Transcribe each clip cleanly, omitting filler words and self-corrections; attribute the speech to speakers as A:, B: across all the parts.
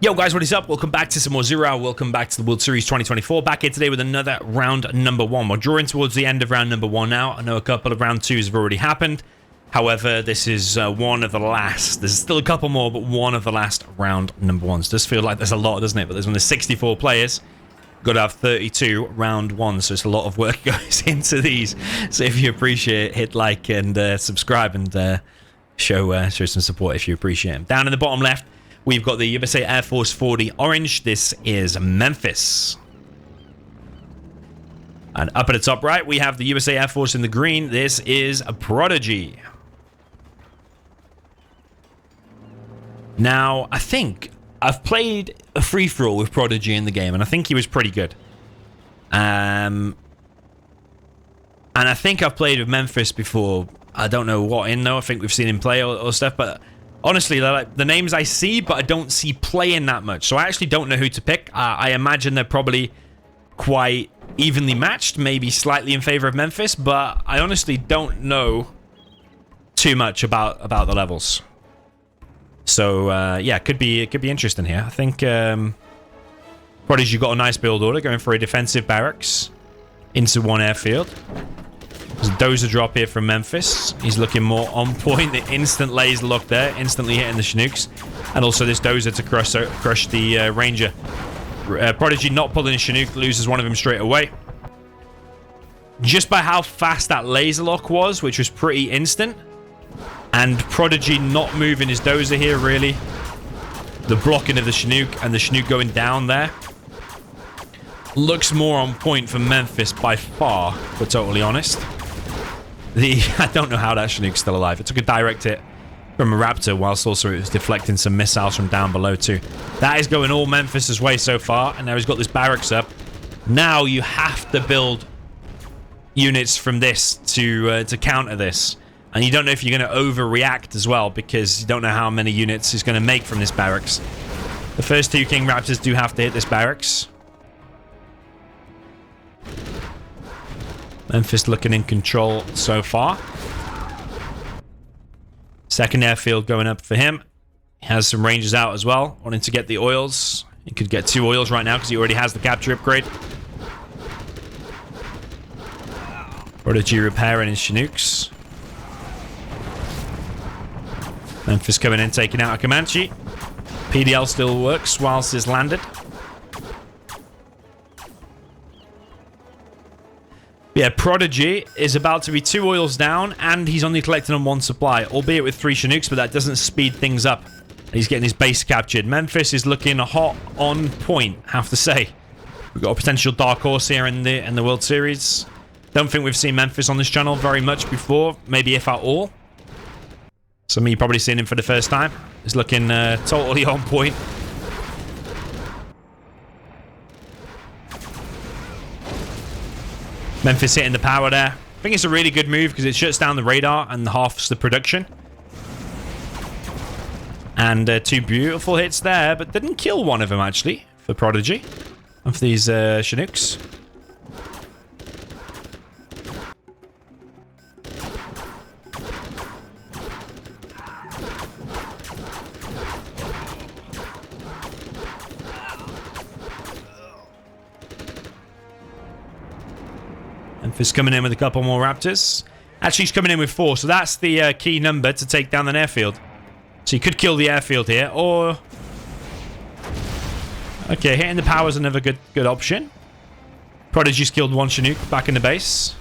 A: Yo guys, what is up? Welcome back to some more Zero Hour. Welcome back to the World Series 2024. Back here today with another round number one. We're drawing towards the end of round number one now. I know a couple of round twos have already happened. However, this is one of the last. There's still a couple more, but one of the last round number ones. Does feel like there's a lot, doesn't it? But there's only 64 players. Got to have 32 round one, so it's a lot of work goes into these. So if you appreciate it, hit like and subscribe and show some support if you appreciate them. Down in the bottom left, we've got the USA Air Force 40 orange. This is Memphis. And up at the top right, we have the USA Air Force in the green. This is a Prodigy. Now, I think I've played a free-for-all with Prodigy in the game, and I think he was pretty good. And I think I've played with Memphis before. I don't know what in, though. I think we've seen him play or stuff, but honestly, they're like the names I see, but I don't see playing that much. So I actually don't know who to pick. I imagine they're probably quite evenly matched, maybe slightly in favor of Memphis, but I honestly don't know too much about the levels. So yeah, could be interesting here. I think Prodigy got a nice build order, going for a defensive barracks into one airfield. There's a dozer drop here from Memphis. He's looking more on point. The instant laser lock there, instantly hitting the Chinooks, and also this dozer to crush the Ranger. Prodigy not pulling a Chinook, loses one of them straight away. Just by how fast that laser lock was, which was pretty instant, and Prodigy not moving his dozer here, really. The blocking of the Chinook and the Chinook going down there looks more on point for Memphis by far, if we're totally honest. I don't know how that Chinook's still alive. It took a direct hit from a Raptor, whilst also it was deflecting some missiles from down below too. That is going all Memphis' way so far, and now he's got this barracks up. Now you have to build units from this to counter this. And you don't know if you're going to overreact as well, because you don't know how many units he's going to make from this barracks. The first two King Raptors do have to hit this barracks. Memphis looking in control so far. Second airfield going up for him. He has some Rangers out as well, wanting to get the oils. He could get 2 oils right now because he already has the capture upgrade. Prodigy repairing his Chinooks. Memphis coming in, taking out a Comanche. PDL still works whilst it's landed. Yeah, Prodigy is about to be 2 oils down, and he's only collecting on 1 supply, albeit with 3 Chinooks, but that doesn't speed things up. He's getting his base captured. Memphis is looking hot on point, I have to say. We've got a potential dark horse here in the World Series. Don't think we've seen Memphis on this channel very much before, maybe if at all. Some of you probably seen him for the first time. He's looking totally on point. Memphis hitting the power there. I think it's a really good move because it shuts down the radar and halves the production. And 2 beautiful hits there, but didn't kill one of them actually for Prodigy. And for these Chinooks. Memphis coming in with a couple more Raptors. Actually, he's coming in with 4, so that's the key number to take down an airfield. So you could kill the airfield here, or... Okay, hitting the power is another good option. Prodigy's killed 1 Chinook back in the base.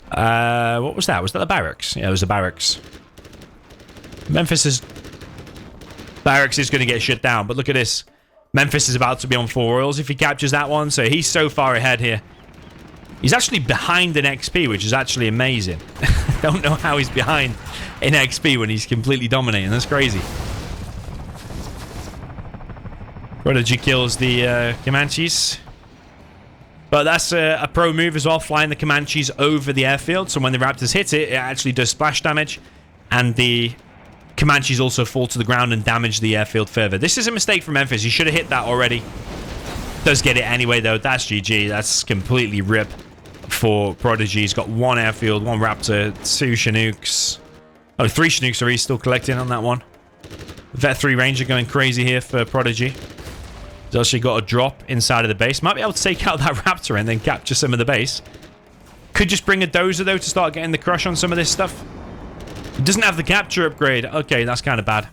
A: What was that? Was that the barracks? Yeah, it was the barracks. Memphis's barracks is going to get shut down, but look at this. Memphis is about to be on 4 oils if he captures that one, so he's so far ahead here. He's actually behind in XP, which is actually amazing. Don't know how he's behind in XP when he's completely dominating. That's crazy. Prodigy kills the Comanches. But that's a pro move as well, flying the Comanches over the airfield. So when the Raptors hit it, it actually does splash damage. And the Comanches also fall to the ground and damage the airfield further. This is a mistake from Memphis. He should have hit that already. Does get it anyway, though. That's GG. That's completely rip for Prodigy. He's got 1 airfield, 1 Raptor, 2 Chinooks. Oh, 3 Chinooks are still collecting on that one. Vet 3 Ranger going crazy here for Prodigy. He's actually got a drop inside of the base. Might be able to take out that Raptor and then capture some of the base. Could just bring a Dozer, though, to start getting the crush on some of this stuff. He doesn't have the capture upgrade. Okay, that's kind of bad.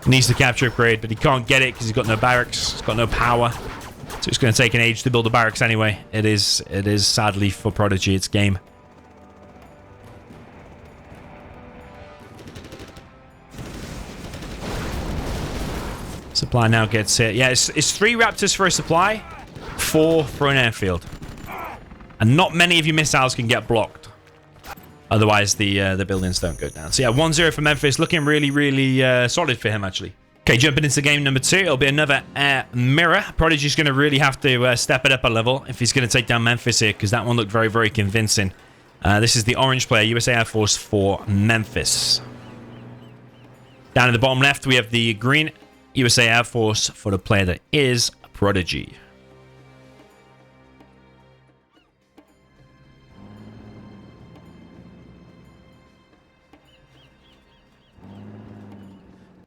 A: He needs the capture upgrade, but he can't get it because he's got no barracks. He's got no power. So it's going to take an age to build a barracks anyway. It is sadly for Prodigy. It's game. Supply now gets hit. Yeah, it's 3 Raptors for a supply, 4 for an airfield. And not many of your missiles can get blocked. Otherwise, the buildings don't go down. So yeah, 1-0 for Memphis. Looking really, really solid for him, actually. Okay, jumping into game number 2. It'll be another air mirror. Prodigy's going to really have to step it up a level if he's going to take down Memphis here, because that one looked very, very convincing. This is the orange player, USA Air Force for Memphis. Down in the bottom left, we have the green USA Air Force for the player that is Prodigy.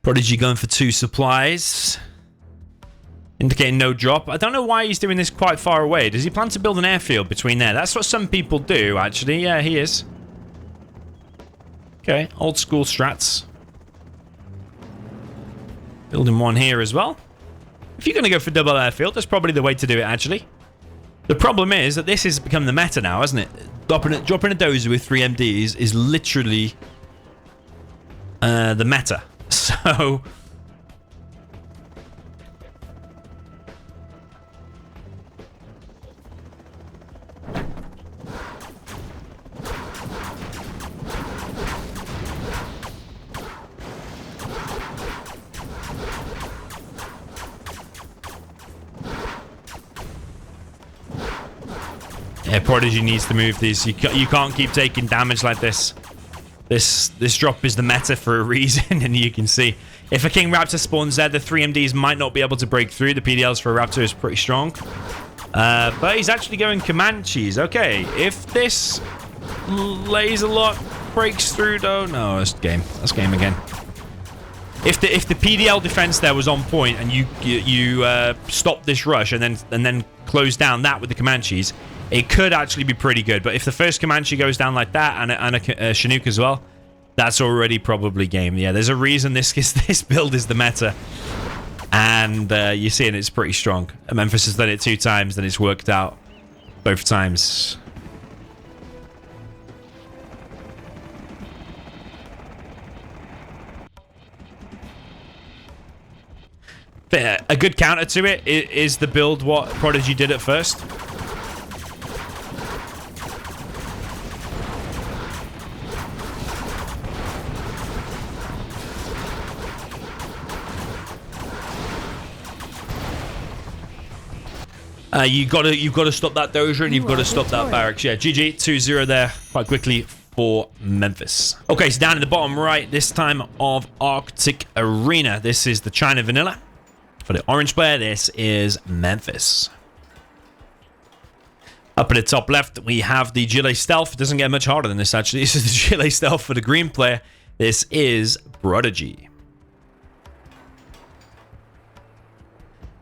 A: Prodigy going for 2 supplies. Indicating no drop. I don't know why he's doing this quite far away. Does he plan to build an airfield between there? That's what some people do, actually. Yeah, he is. Okay, old school strats. Building one here as well. If you're going to go for double airfield, that's probably the way to do it, actually. The problem is that this has become the meta now, hasn't it? Dropping a dozer with 3 MDs is literally the meta. So... yeah, Prodigy needs to move these. You can't keep taking damage like this. This drop is the meta for a reason, and you can see. If a King Raptor spawns there, the 3 MDs might not be able to break through. The PDLs for a Raptor is pretty strong. But he's actually going Comanches. Okay, if this lays a lot, breaks through, though... No, that's game. That's game again. If the PDL defense there was on point, and you stopped this rush and then close down that with the Comanches, it could actually be pretty good. But if the first Comanche goes down like that, and a Chinook as well, that's already probably game. Yeah, there's a reason this build is the meta. And you're seeing it's pretty strong. Memphis has done it 2 times, and it's worked out both times. But a good counter to it is the build what Prodigy did at first. You've got to stop that dozer, and you've got to stop that barracks. Yeah, GG, 2-0 there quite quickly for Memphis. Okay, so down in the bottom right, this time of Arctic Arena. This is the China Vanilla. For the orange player, this is Memphis. Up at the top left, we have the GLA Stealth. It doesn't get much harder than this, actually. This is the GLA Stealth for the green player. This is Prodigy.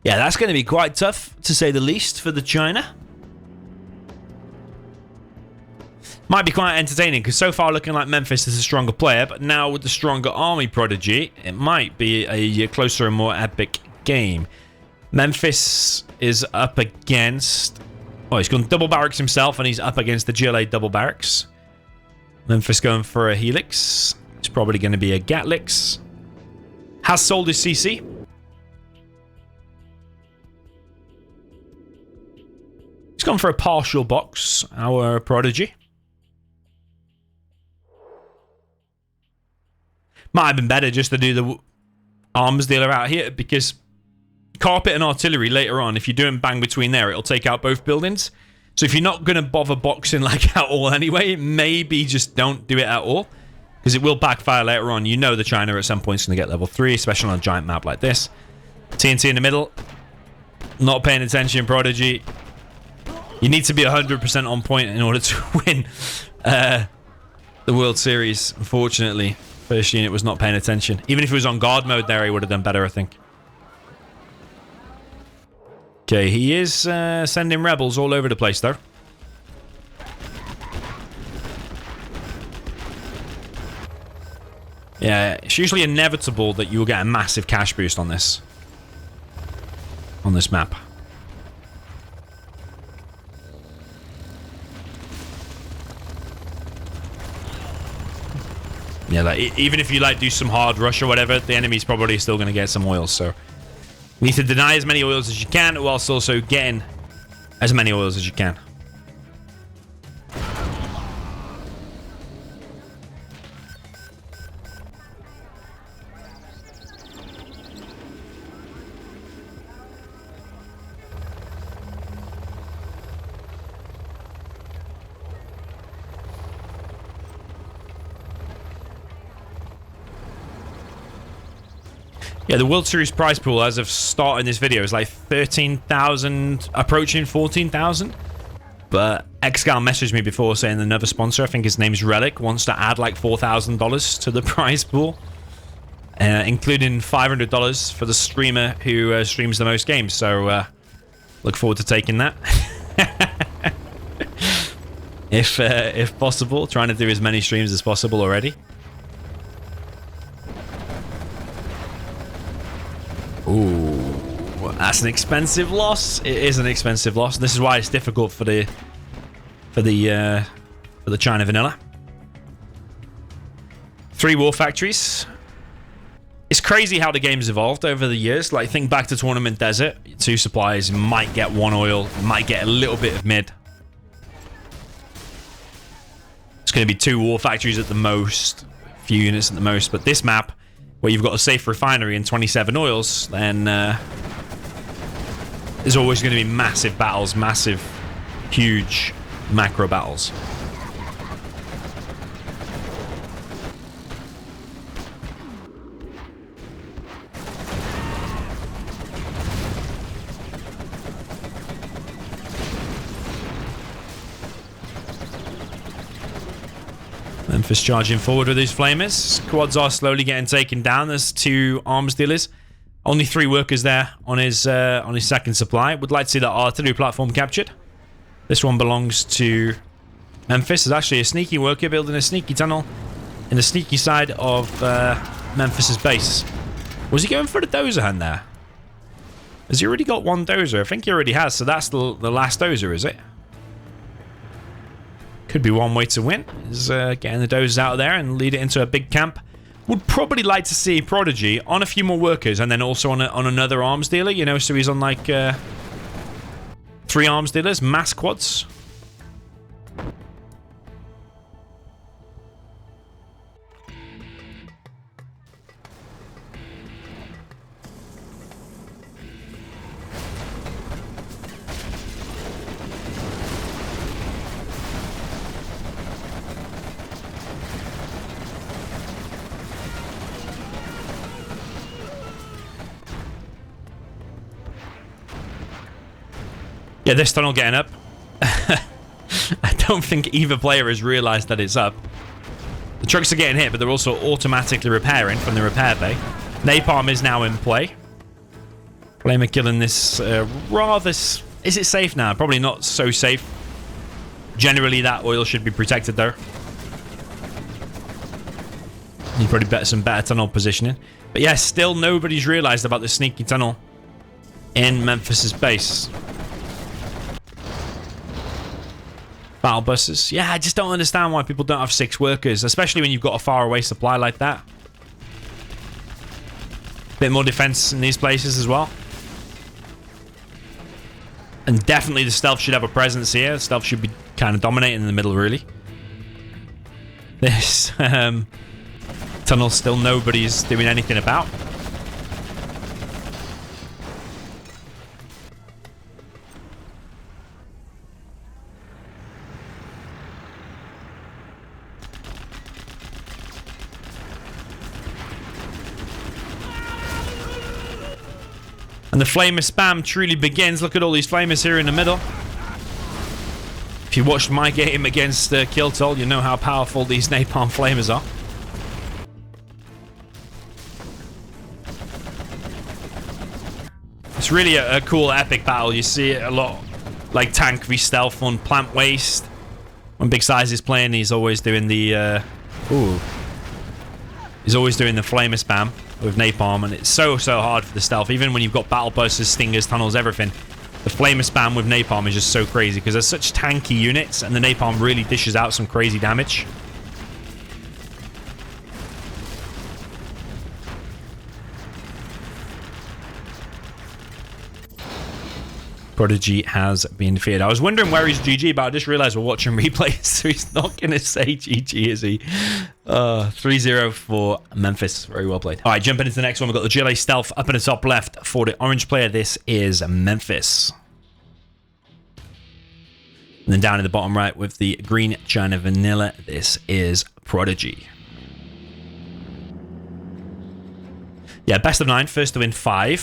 A: Yeah, that's going to be quite tough, to say the least, for the China. Might be quite entertaining, because so far looking like Memphis is a stronger player, but now with the stronger army Prodigy, it might be a closer and more epic game. Memphis is up against... Oh, he's gone double barracks himself, and he's up against the GLA double barracks. Memphis going for a Helix. It's probably going to be a Gatlix. Has sold his CC. He's gone for a partial box, our Prodigy. Might have been better just to do the arms dealer out here, because carpet and artillery later on, if you do them bang between there, it'll take out both buildings. So if you're not going to bother boxing like at all anyway, maybe just don't do it at all, because it will backfire later on. You know the China at some point is going to get level 3, especially on a giant map like this. TNT in the middle. Not paying attention, Prodigy. You need to be 100% on point in order to win the World Series, unfortunately. First unit was not paying attention. Even if he was on guard mode there, he would have done better, I think. Okay, he is sending rebels all over the place, though. Yeah, it's usually inevitable that you'll get a massive cash boost on this. On this map. Yeah, like, even if you like do some hard rush or whatever, the enemy's probably still going to get some oils, so... You need to deny as many oils as you can, whilst also getting as many oils as you can. Yeah, the World Series prize pool as of starting this video is like 13,000, approaching 14,000. But Xgal messaged me before saying another sponsor, I think his name's Relic, wants to add like $4,000 to the prize pool. Including $500 for the streamer who streams the most games. So look forward to taking that. If possible, trying to do as many streams as possible already. Ooh, that's an expensive loss. It is an expensive loss. This is why it's difficult for the China vanilla. 3 war factories. It's crazy how the game's evolved over the years. Like, think back to Tournament Desert. 2 supplies, might get 1 oil, might get a little bit of mid. It's going to be 2 war factories at the most, few units at the most. But this map, where you've got a safe refinery and 27 oils, then there's always going to be massive battles, massive, huge macro battles. Memphis charging forward with his flamers. Quads are slowly getting taken down. There's 2 arms dealers. Only 3 workers there on his second supply. Would like to see that artillery platform captured. This one belongs to Memphis. There's actually a sneaky worker building a sneaky tunnel in the sneaky side of Memphis's base. Was he going for the dozer hand there? Has he already got 1 dozer? I think he already has. So that's the last dozer, is it? Could be one way to win, is getting the dozers out of there and lead it into a big camp. Would probably like to see Prodigy on a few more workers and then also on another arms dealer, you know, so he's on like 3 arms dealers, mass quads. Yeah, this tunnel getting up. I don't think either player has realized that it's up. The trucks are getting hit, but they're also automatically repairing from the repair bay. Napalm is now in play. Flamer killing this rather... Is it safe now? Probably not so safe. Generally, that oil should be protected, though. You probably bet some better tunnel positioning. But yeah, still nobody's realized about the sneaky tunnel in Memphis's base. Battle buses. Yeah, I just don't understand why people don't have 6 workers, especially when you've got a faraway supply like that. Bit more defense in these places as well. And definitely the stealth should have a presence here. Stealth should be kind of dominating in the middle, really. This tunnel still nobody's doing anything about. And the flamer spam truly begins. Look at all these flamers here in the middle. If you watched my game against Kiltol, you know how powerful these napalm flamers are. It's really a cool epic battle. You see it a lot, like tank v stealth on Plant Waste. When Big Size is playing, he's always doing the he's always doing the flamer spam with napalm, and it's so hard for the stealth. Even when you've got battle busters, stingers, tunnels, everything, the flamer spam with napalm is just so crazy because they're such tanky units, and the napalm really dishes out some crazy damage. Prodigy has been defeated. I was wondering where he's GG, but I just realized we're watching replays, so he's not going to say GG, is he? 3-0 for Memphis. Very well played. All right, jumping into the next one. We've got the GLA Stealth up in the top left for the orange player. This is Memphis. And then down in the bottom right with the green China Vanilla, this is Prodigy. Yeah, best of 9, first to win 5.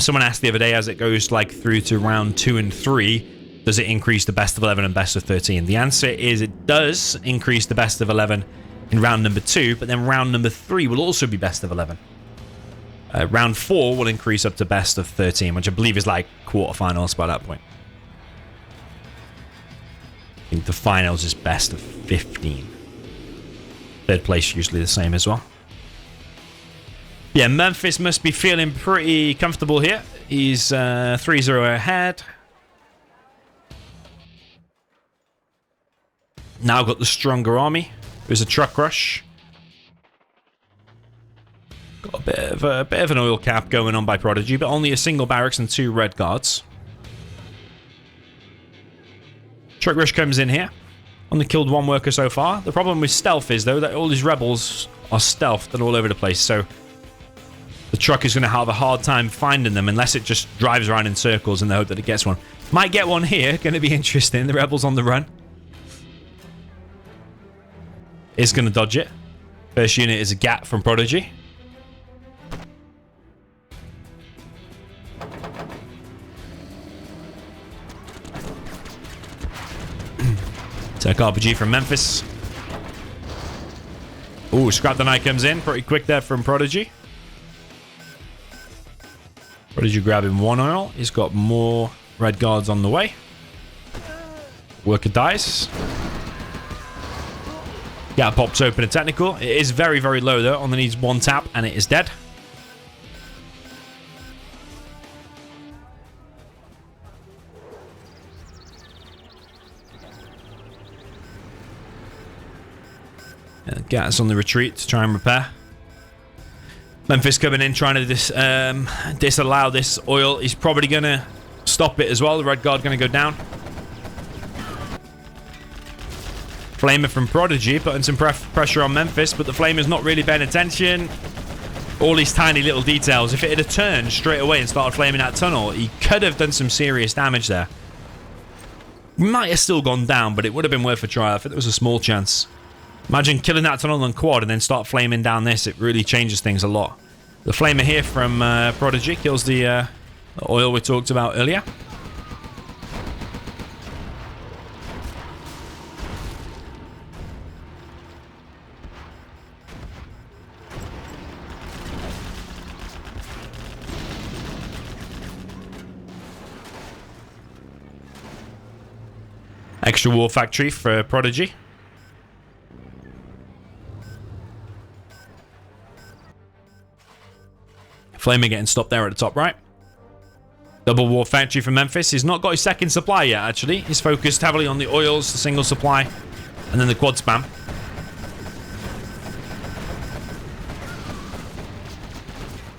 A: Someone asked the other day, as it goes like through to round 2 and 3, does it increase the best of 11 and best of 13? The answer is it does increase the best of 11 in round number 2, but then round number 3 will also be best of 11. Round 4 will increase up to best of 13, which I believe is like quarterfinals by that point. I think the finals is best of 15. Third place usually the same as well. Yeah, Memphis must be feeling pretty comfortable here. He's 3-0 ahead. Now got the stronger army. There's a truck rush. Got a bit of an oil cap going on by Prodigy, but only a single barracks and 2 red guards. Truck rush comes in here. Only killed 1 worker so far. The problem with stealth is, though, that all these rebels are stealthed and all over the place, so the truck is going to have a hard time finding them unless it just drives around in circles in the hope that it gets one. Might get one here. Going to be interesting. The rebels on the run. Is going to dodge it. First unit is a GAT from Prodigy. Tech RPG from Memphis. Ooh, Scrap the Night comes in. Pretty quick there from Prodigy. Prodigy grabbing 1 oil. He's got more red guards on the way. Worker dies. Gap pops open a technical. It is very, very low though. Only needs 1 tap and it is dead. And Gat's on the retreat to try and repair. Memphis coming in, trying to disallow this oil. He's probably going to stop it as well. The red guard going to go down. Flamer from Prodigy putting some pressure on Memphis, but the Flamer's not really paying attention. All these tiny little details. If it had turned straight away and started flaming that tunnel, he could have done some serious damage there. Might have still gone down, but it would have been worth a try. I think there was a small chance. Imagine killing that tunnel on quad and then start flaming down this. It really changes things a lot. The flamer here from Prodigy kills the oil we talked about earlier. Extra war factory for Prodigy. Flamer getting stopped there at the top right. Double war factory for Memphis. He's not got his second supply yet, actually. He's focused heavily on the oils, the single supply, and then the quad spam.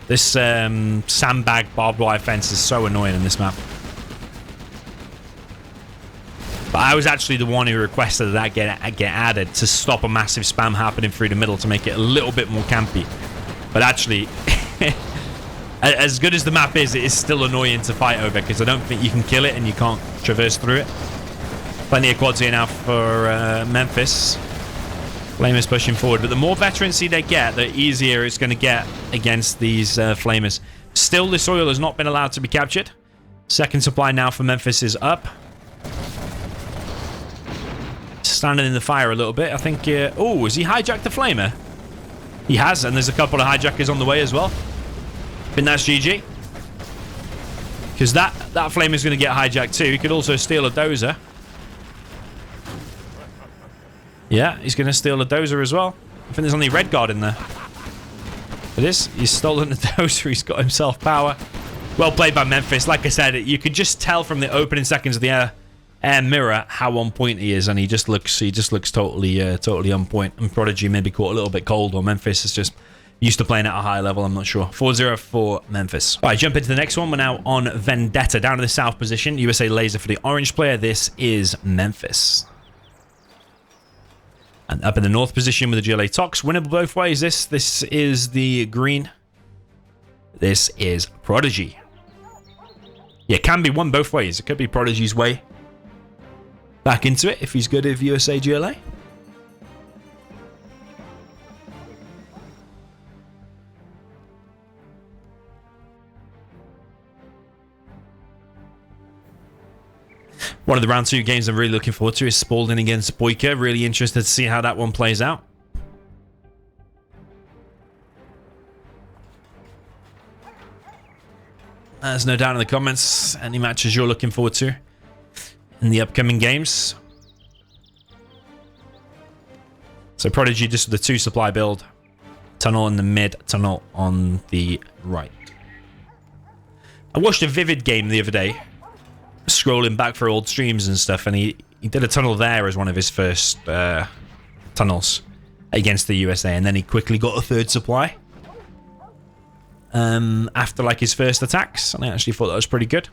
A: This sandbag barbed wire fence is so annoying in this map. But I was actually the one who requested that get added to stop a massive spam happening through the middle to make it a little bit more campy. But actually, as good as the map is, it is still annoying to fight over because I don't think you can kill it and you can't traverse through it. Plenty of quads here now for Memphis. Flamers pushing forward, but the more veterancy they get, the easier it's going to get against these Flamers. Still, this oil has not been allowed to be captured. Second supply now for Memphis is up. Standing in the fire a little bit. I think... oh, has he hijacked the Flamer? He has, and there's a couple of hijackers on the way as well. I think that's GG. Because that flame is going to get hijacked too. He could also steal a dozer. Yeah, he's going to steal a dozer as well. I think there's only red guard in there. It is. He's stolen the dozer. He's got himself power. Well played by Memphis. Like I said, you could just tell from the opening seconds of the air mirror how on point he is, and he just looks totally on point. And Prodigy maybe caught a little bit cold, or Memphis is just used to playing at a high level. I'm not sure. 4-0 for Memphis. All right, jump into the next one. We're now on Vendetta, down to the south position. USA laser for the orange player. This is Memphis. And up in the north position with the GLA Tox. Winnable both ways. This is the green. This is Prodigy. Yeah, it can be won both ways. It could be Prodigy's way back into it if he's good with USA GLA. One of the round 2 games I'm really looking forward to is Spalding against Boyka. Really interested to see how that one plays out. There's no doubt in the comments any matches you're looking forward to in the upcoming games. So Prodigy just with the 2 supply build. Tunnel in the mid, tunnel on the right. I watched a Vivid game the other day, scrolling back for old streams and stuff, and he did a tunnel there as one of his first tunnels against the USA, and then he quickly got a 3rd supply after like his first attacks, and I actually thought that was pretty good.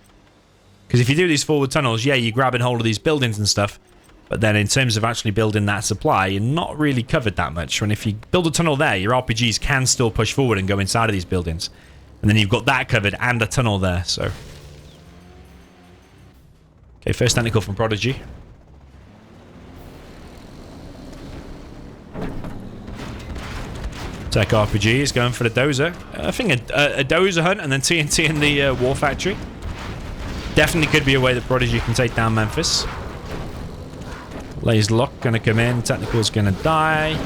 A: Because if you do these forward tunnels, yeah, you're grabbing hold of these buildings and stuff, but then in terms of actually building that supply, you're not really covered that much. And if you build a tunnel there, your RPGs can still push forward and go inside of these buildings, and then you've got that covered and a tunnel there. So okay, first technical from Prodigy. Tech RPG is going for the dozer. I think a dozer hunt and then TNT in the War Factory. Definitely could be a way that Prodigy can take down Memphis. Lays Lock going to come in. Technical's going to die.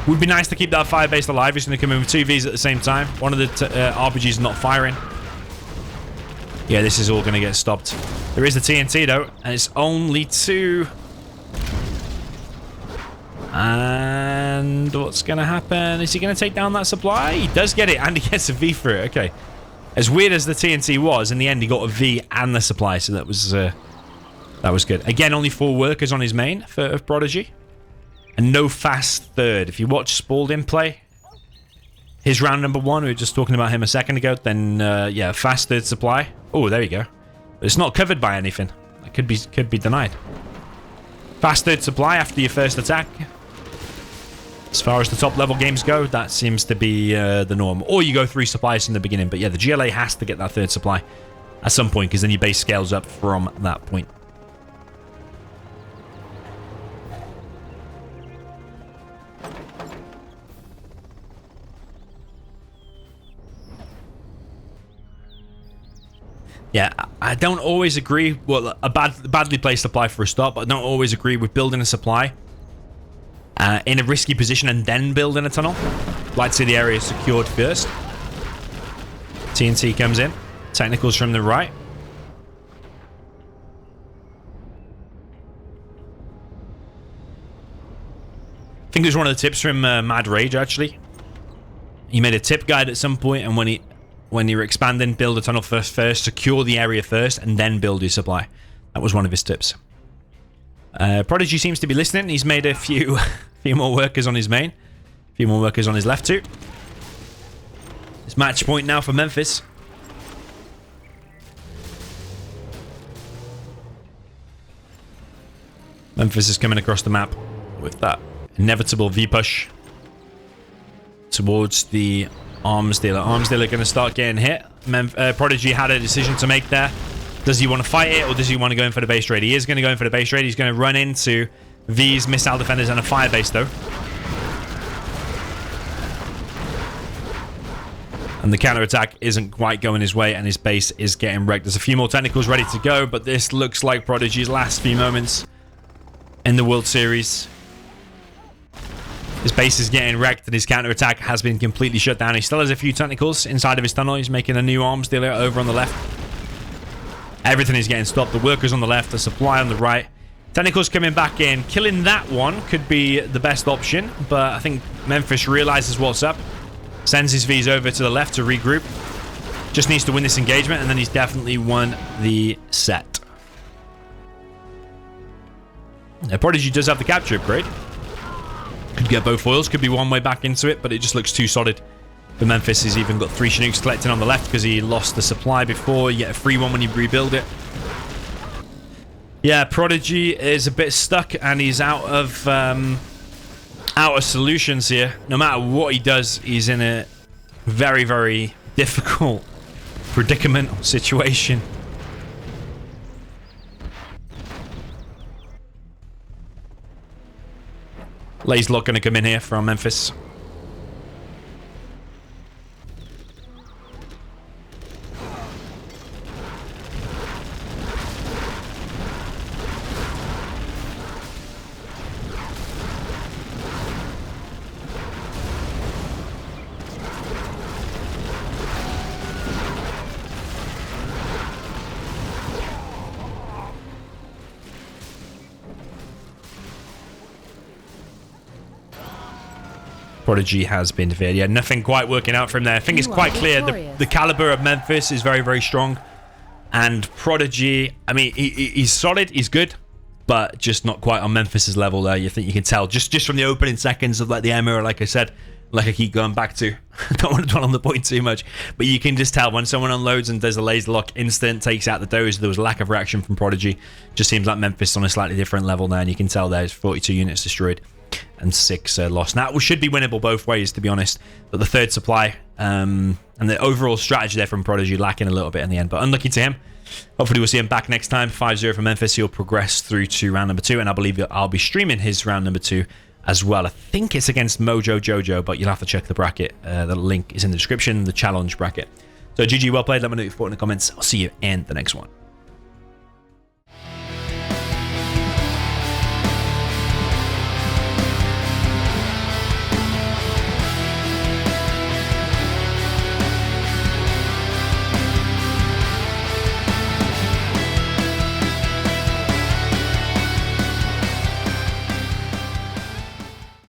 A: Would be nice to keep that fire base alive. He's going to come in with 2 Vs at the same time. One of the RPGs not firing. Yeah, this is all going to get stopped. There is the TNT though, and it's only 2. And what's going to happen? Is he going to take down that supply? He does get it, and he gets a V for it. Okay. As weird as the TNT was, in the end he got a V and the supply, so that was good. Again, only 4 workers on his main for Prodigy. And no fast 3rd. If you watch Spalding play his round number 1, we were just talking about him a second ago, then yeah, fast 3rd supply. Oh, there you go. But it's not covered by anything. It could be denied. Fast 3rd supply after your first attack. As far as the top level games go, that seems to be the norm. Or you go 3 supplies in the beginning. But yeah, the GLA has to get that 3rd supply at some point, because then your base scales up from that point. Yeah, I don't always agree. Well, a badly placed supply for a start, but I don't always agree with building a supply in a risky position and then building a tunnel. Like to see the area secured first. TNT comes in. Technicals from the right. I think it was one of the tips from Mad Rage, actually. He made a tip guide at some point, and when you're expanding, build a tunnel first, secure the area first, and then build your supply. That was one of his tips. Prodigy seems to be listening. He's made a few more workers on his main. A few more workers on his left too. It's match point now for Memphis. Memphis is coming across the map with that inevitable V-push towards the Arms Dealer. Arms Dealer going to start getting hit. Prodigy had a decision to make there. Does he want to fight it, or does he want to go in for the base raid? He is going to go in for the base raid. He's going to run into V's missile defenders and a fire base, though. And the counter-attack isn't quite going his way, and his base is getting wrecked. There's a few more technicals ready to go, but this looks like Prodigy's last few moments in the World Series. His base is getting wrecked and his counterattack has been completely shut down. He still has a few technicals inside of his tunnel. He's making a new arms dealer over on the left. Everything is getting stopped. The workers on the left, the supply on the right. Technicals coming back in. Killing that one could be the best option, but I think Memphis realizes what's up. Sends his Vs over to the left to regroup. Just needs to win this engagement, and then he's definitely won the set. Now, Prodigy does have the capture upgrade. Could get both foils, could be one way back into it, but it just looks too solid. The Memphis has even got 3 Chinooks collecting on the left because he lost the supply before. You get a free one when you rebuild it. Yeah, Prodigy is a bit stuck and he's out of solutions here. No matter what he does, he's in a very, very difficult predicament or situation. Lays Lock going to come in here from Memphis. Prodigy has been defeated. Yeah, nothing quite working out from there. I think it's quite clear the caliber of Memphis is very, very strong. And Prodigy, I mean, he's solid, he's good, but just not quite on Memphis's level there. You think you can tell just from the opening seconds of like the air mirror, like I said, like I keep going back to. I don't want to dwell on the point too much, but you can just tell when someone unloads and does a laser lock instant, takes out the doze. There was a lack of reaction from Prodigy. Just seems like Memphis on a slightly different level there, and you can tell there's 42 units destroyed and 6 lost. Now, it should be winnable both ways, to be honest. But the third supply and the overall strategy there from Prodigy lacking a little bit in the end. But unlucky to him. Hopefully we'll see him back next time. 5-0 for Memphis. He'll progress through to round number 2. And I believe I'll be streaming his round number 2 as well. I think it's against Mojo Jojo, but you'll have to check the bracket. The link is in the description, the challenge bracket. So GG, well played. Let me know your thoughts in the comments. I'll see you in the next one.